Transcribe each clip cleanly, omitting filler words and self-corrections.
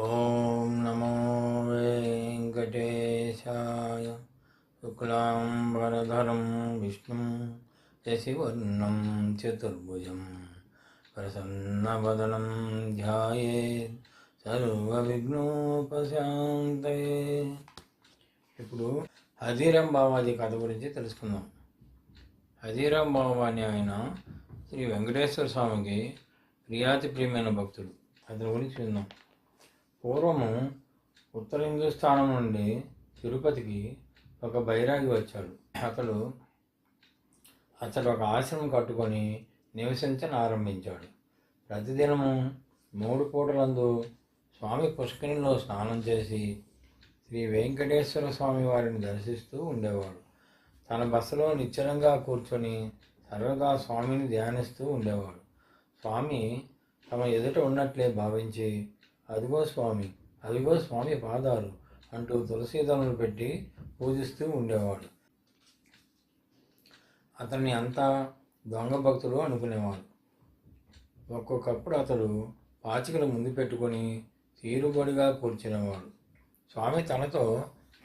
ఓం నమో వెంకటేశాయ. శుక్లాంబరధరం విష్ణుం శశివర్ణం చతుర్భుజం ప్రసన్నవదనం ధ్యాయేత్ సర్వవిఘ్నోపశాంతయే. ఇప్పుడు హజీరాం బావాజీ కథ గురించి తెలుసుకుందాం. హజీరాం బావా అని ఆయన శ్రీ వెంకటేశ్వర స్వామికి ప్రియాతి ప్రియమైన భక్తుడు. అతని గురించి విందాం. పూర్వము ఉత్తర హిందుస్థానం నుండి తిరుపతికి ఒక బైరాగి వచ్చాడు. అతడు ఒక ఆశ్రమం కట్టుకొని నివసించని ఆరంభించాడు. ప్రతిదినము 3 పూటలందు స్వామి పుష్కరిణిలో స్నానం చేసి శ్రీ వెంకటేశ్వర స్వామి వారిని దర్శిస్తూ ఉండేవాడు. తన బస్సులో నిశ్చలంగా కూర్చొని సర్వదా స్వామిని ధ్యానిస్తూ ఉండేవాడు. స్వామి తమ ఎదుట ఉన్నట్లే భావించి అదిగో స్వామి పాదాలు అంటూ తులసీదళములు పెట్టి పూజిస్తూ ఉండేవాడు. అతన్ని అంతా దొంగ భక్తుడు అనుకునేవాడు. ఒక్కొక్కప్పుడు అతడు పాచికలు ముందు పెట్టుకొని తీరుబడిగా కూర్చునేవాడు. స్వామి తనతో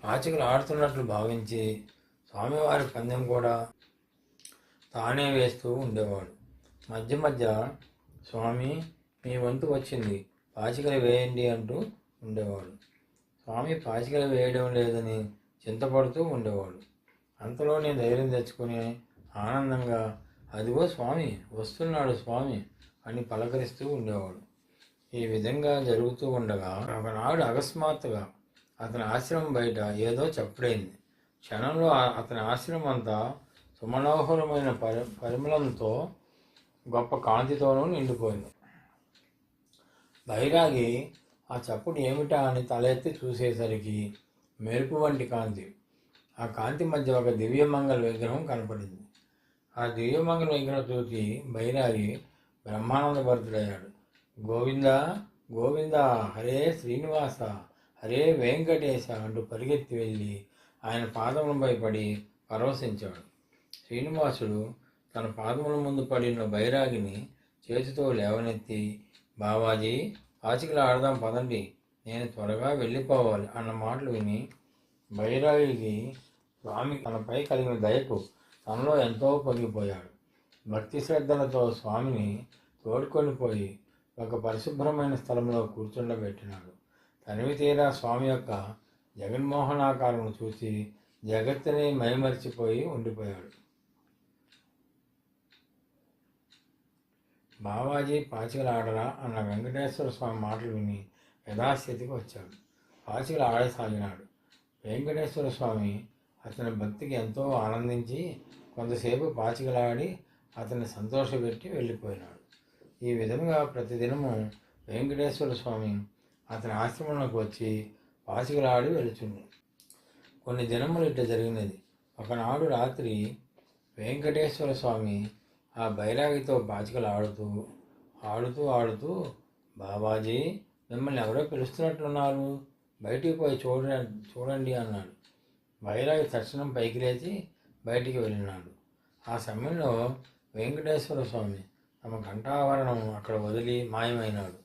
పాచికలు ఆడుతున్నట్లు భావించి స్వామివారి పందెం కూడా తానే వేస్తూ ఉండేవాడు. మధ్య మధ్య స్వామి మీ వంతు వచ్చింది, పాచికలు వేయండి అంటూ ఉండేవాడు. స్వామి పాచికలు వేయడం లేదని చింతపడుతూ ఉండేవాడు. అంతలోనే ధైర్యం తెచ్చుకుని ఆనందంగా అదిగో వస్తున్నాడు స్వామి అని పలకరిస్తూ ఉండేవాడు. ఈ విధంగా జరుగుతూ ఉండగా ఒకనాడు అకస్మాత్తుగా అతని ఆశ్రమం బయట ఏదో చప్పుడైంది. క్షణంలో అతని ఆశ్రమం అంతా సుమనోహరమైన పరిమళంతో గొప్ప కాంతితోనూ నిండిపోయింది. బైరాగి ఆ చప్పుడు ఏమిటా అని తలెత్తి చూసేసరికి మెరుపు వంటి కాంతి. ఆ కాంతి మధ్య ఒక దివ్యమంగళ విగ్రహం కనపడింది. ఆ దివ్యమంగళ విగ్రహం చూసి బైరాగి బ్రహ్మానందభరితుడయ్యాడు. గోవిందా గోవిందా, హరే శ్రీనివాస, హరే వెంకటేశ అంటూ పరిగెత్తి వెళ్ళి ఆయన పాదములపై పడి పరవశించాడు. శ్రీనివాసుడు తన పాదముల ముందు పడిన బైరాగిని చేతితో లేవనెత్తి, బావాజీ పాచికలు ఆడదాం పదండి, నేను త్వరగా వెళ్ళిపోవాలి అన్న మాటలు విని బైరాగికి స్వామి తనపై కలిగిన దయకు తనలో ఎంతో పొంగిపోయాడు. భక్తి శ్రద్ధలతో స్వామిని తోడుకొని పోయి ఒక పరిశుభ్రమైన స్థలంలో కూర్చుండబెట్టినాడు. తనివి తీరా స్వామి యొక్క జగన్మోహనాకారం చూసి జగత్తుని మైమరిచిపోయి ఉండిపోయాడు. బావాజీ పాచికలు ఆడరా అన్న వెంకటేశ్వర స్వామి మాటలు విని యథాస్థితికి వచ్చాడు. పాచికలు ఆడసాగినాడు. వెంకటేశ్వర స్వామి అతని భక్తికి ఎంతో ఆనందించి కొంతసేపు పాచికలాడి అతన్ని సంతోషపెట్టి వెళ్ళిపోయినాడు. ఈ విధంగా ప్రతిదినము వెంకటేశ్వర స్వామి అతని ఆశ్రమంలోకి వచ్చి పాచికలాడి వెళుచుండు. కొన్ని దినములు ఇట్లా జరిగినది. ఒకనాడు రాత్రి వెంకటేశ్వర స్వామి ఆ బైరాగితో పాచికలు ఆడుతూ బాబాజీ, మిమ్మల్ని ఎవరో పిలుస్తున్నట్లున్నారు, బయటికి పోయి చూడండి అన్నాడు. బైరాగి తక్షణం పైకి లేచి బయటికి వెళ్ళినాడు. ఆ సమయంలో వెంకటేశ్వర స్వామి తమ కంఠాభరణం అక్కడ వదిలి మాయమైనాడు.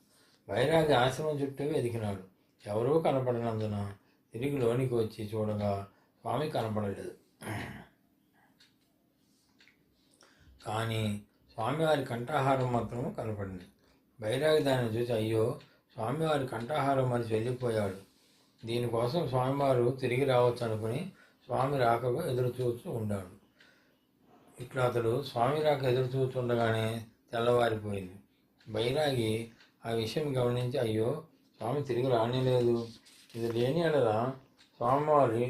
బైరాగి ఆశ్రమం చుట్టూ వెతికినాడు. ఎవరూ కనపడనందున తిరిగి లోనికి వచ్చి చూడగా స్వామి కనపడలేదు. కానీ స్వామివారి కంఠాహారం మాత్రం కనపడింది. బైరాగి దాన్ని చూసి, అయ్యో, స్వామివారి కంఠాహారం మరిచి వెళ్ళిపోయాడు, దీనికోసం స్వామివారు తిరిగి రావచ్చు అనుకుని స్వామి రాకకు ఎదురు చూస్తూ ఉన్నాడు. ఇట్లా అతడు స్వామి రాక ఎదురు చూస్తుండగానే తెల్లవారిపోయింది. బైరాగి ఆ విషయం గమనించి, అయ్యో, స్వామి తిరిగి రానిలేదు, ఇది లేని ఎడలా స్వామివారి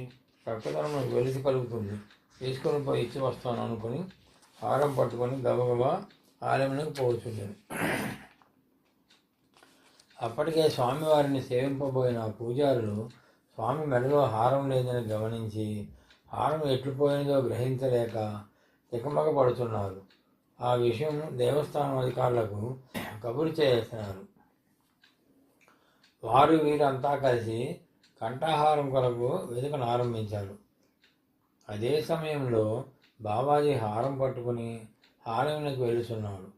చక్కదనం వెలిసి కలుగుతుంది, తీసుకొని పోయి ఇచ్చి వస్తాను అనుకుని హారం పట్టుకొని గబగబా ఆలయంలోకి పోవచ్చుండేది. అప్పటికే స్వామివారిని సేవింపబోయిన పూజారులు స్వామి మెడలో హారం లేదని గమనించి హారం ఎట్లుపోయినదో గ్రహించలేక తికమక పడుతున్నారు. ఆ విషయం దేవస్థానం అధికారులకు కబురు చేస్తున్నారు. వారు వీరంతా కలిసి కంఠాహారం కొరకు వెతుకను ఆరంభించారు. అదే సమయంలో బాబాజీ హారం పట్టుకుని ఆలయంలోకి వెళుతున్నాడు.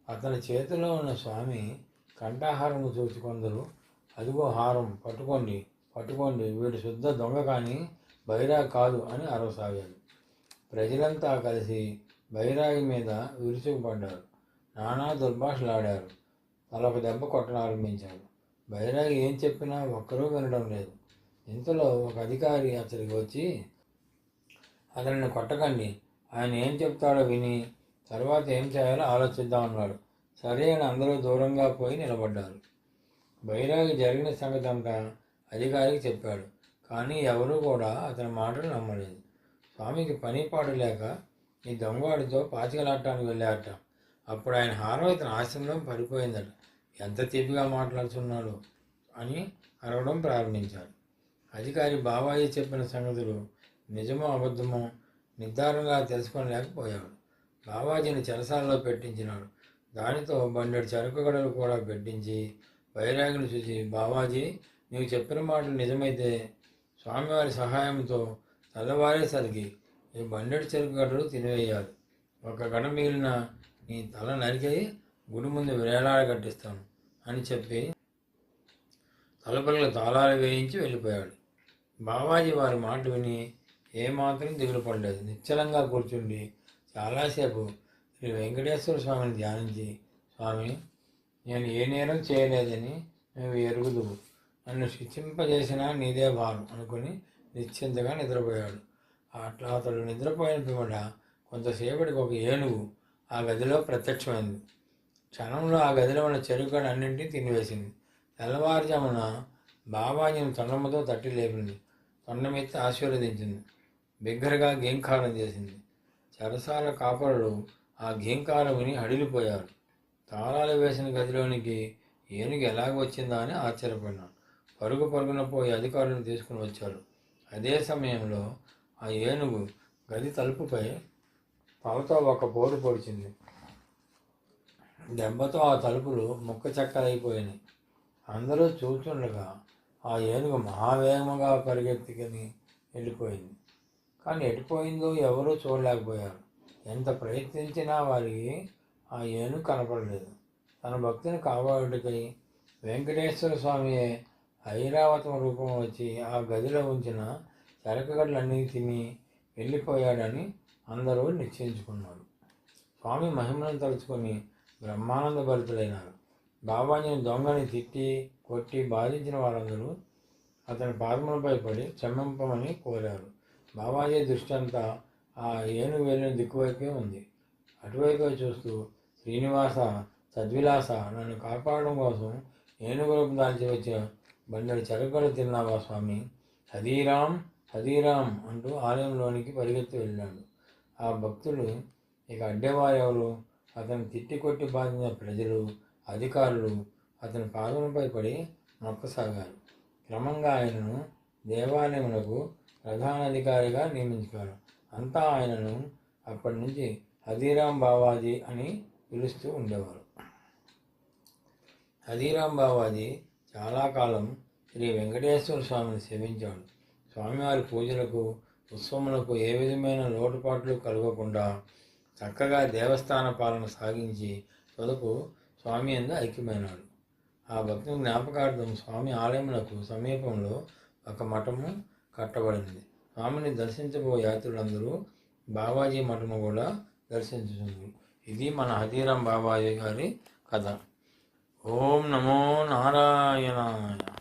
అతని చేతిలో ఉన్న స్వామి కంఠాహారము చూసి కొందరు అదిగో హారం, పట్టుకోండి, పట్టుకోండి, వీడు శుద్ధ దొంగ కానీ బైరాగి కాదు అని అరవసాగారు. ప్రజలంతా కలిసి బైరాగి మీద విరుచుకుపడ్డారు. నానా దుర్భాషలాడారు. తలకు దెబ్బ కొట్టనారంభించారు. బైరాగి ఏం చెప్పినా ఒక్కరూ వినడం లేదు. ఇంతలో ఒక అధికారి అతడికి వచ్చి, అతనిని కొట్టకండి, ఆయన ఏం చెప్తాడో విని తర్వాత ఏం చేయాలో ఆలోచిద్దామన్నాడు. సరే అని అందరూ దూరంగా పోయి నిలబడ్డారు. బైరాగి జరిగిన సంగతి అంతా అధికారికి చెప్పాడు. కానీ ఎవరూ కూడా అతని మాటలు నమ్మలేదు. స్వామికి పని పాటు లేక ఈ దొంగవాడితో పాచికలాడటానికి వెళ్ళారట. అప్పుడు ఆయన హారం ఇతని ఆశ్రమంలో పడిపోయిందట. ఎంత తీపిగా మాట్లాడుతున్నాడు అని అరవడం ప్రారంభించారు. అధికారి బాబాజీ చెప్పిన సంగతులు నిజమో అబద్ధమో నిర్ధారణగా తెలుసుకోలేకపోయాడు. బాబాజీని చెరసాలలో పెట్టించినాడు. దానితో బండెడు చెరకు గడలు కూడా పెట్టించి బైరాగిని చూసి, బాబాజీ, నీవు చెప్పిన మాటలు నిజమైతే స్వామివారి సహాయంతో తెల్లవారేసరికి ఈ బండెడు చెరుకు గడ్డలు తినివేయాలి. ఒక గడ మిగిలిన నీ తల నరికై గుడి ముందు వేలాడగట్టిస్తాను అని చెప్పి తలుపులకు తాళాలు వేయించి వెళ్ళిపోయాడు. బాబాజీ వారి మాట విని ఏమాత్రం దిగులు పడలేదు. నిశ్చలంగా కూర్చుండి చాలాసేపు శ్రీ వెంకటేశ్వర స్వామిని ధ్యానించి, స్వామి, నేను ఏ నేరం చేయలేదని నువ్వు ఎరుగుదువు, నన్ను శిక్షింపజేసినా నీదే భారం అనుకుని నిశ్చింతగా నిద్రపోయాడు. అట్లా అతడు నిద్రపోయిన పిమ్మట కొంతసేపటికి ఒక ఏనుగు ఆ గదిలో ప్రత్యక్షమైంది. క్షణంలో ఆ గదిలో ఉన్న చెరుగడ అన్నింటినీ తినివేసింది. తెల్లవారుజామున బాబాజీని తొండముతో తట్టి లేపింది. తొండమెత్తి ఆశీర్వదించింది. బిగ్గరగా గేంకారం చేసింది. చెరసాల కాపరులు ఆ గేంకారం విని హడిలిపోయారు. తాళాలు వేసిన గదిలోనికి ఏనుగు ఎలాగ వచ్చిందా అని ఆశ్చర్యపడినాడు. పరుగు పరుగున పోయి అధికారులను తీసుకుని వచ్చాడు. అదే సమయంలో ఆ ఏనుగు గది తలుపుపై తలతో ఒక పోటు పొడిచింది. దెబ్బతో ఆ తలుపులు ముక్క చెక్కలైపోయినాయి. అందరూ చూస్తుండగా ఆ ఏనుగు మహావేగముగా పరిగెత్తుకుని వెళ్ళిపోయింది. కానీ ఎటుపోయిందో ఎవరూ చూడలేకపోయారు. ఎంత ప్రయత్నించినా వారికి ఆ ఏనుగు కనపడలేదు. తన భక్తిని కాపాడుటకై వెంకటేశ్వర స్వామియే ఐరావతం రూపం వచ్చి ఆ గదిలో ఉంచిన చెరకగడ్డలన్నీ తిని వెళ్ళిపోయాడని అందరూ నిశ్చయించుకున్నారు. స్వామి మహిమను తలుచుకొని బ్రహ్మానంద భరితులైనారు. బాబాజీని దొంగని తిట్టి కొట్టి బాధించిన వారందరూ అతని పాదములపై పడి క్షమింపమని కోరారు. బాబాజీ దృష్టి అంతా ఆ ఏనుగు వెళ్ళిన దిక్కువైపే ఉంది. అటువైపే చూస్తూ, శ్రీనివాస, సద్విలాస, నన్ను కాపాడడం కోసం ఏనుగు రూపం దాల్చి వచ్చే బండెడు చెరగలు తిన్నావా స్వామి, హదీరాం హదీరాం అంటూ ఆలయంలోనికి పరిగెత్తి వెళ్ళాడు. ఆ భక్తులు ఇక అడ్డేవారెవరు? అతను తిట్టి కొట్టి బాధించిన ప్రజలు, అధికారులు అతని పాదములపై పడి మొక్కసాగారు. క్రమంగా ఆయనను దేవాలయములకు ప్రధానాధికారిగా నియమించారు. అంతా ఆయనను అప్పటి నుంచి హదీరాం బావాజీ అని పిలుస్తూ ఉండేవారు. హదీరాం బావాజీ చాలా కాలం శ్రీ వెంకటేశ్వర స్వామిని సేవించాడు. స్వామివారి పూజలకు, ఉత్సవములకు ఏ విధమైన లోటుపాట్లు కలగకుండా చక్కగా దేవస్థాన పాలన సాగించి తొలుపు స్వామి యందు ఐక్యమైనాడు. ఆ భక్తుని జ్ఞాపకార్థం స్వామి ఆలయములకు సమీపంలో ఒక మఠము కట్టబడింది. స్వామిని దర్శించబోయే యాత్రులందరూ బాబాజీ మఠము కూడా దర్శించుతుంది. ఇది మన హదీరాం బాబాజీ గారి కథ. ఓం నమో నారాయణాయ.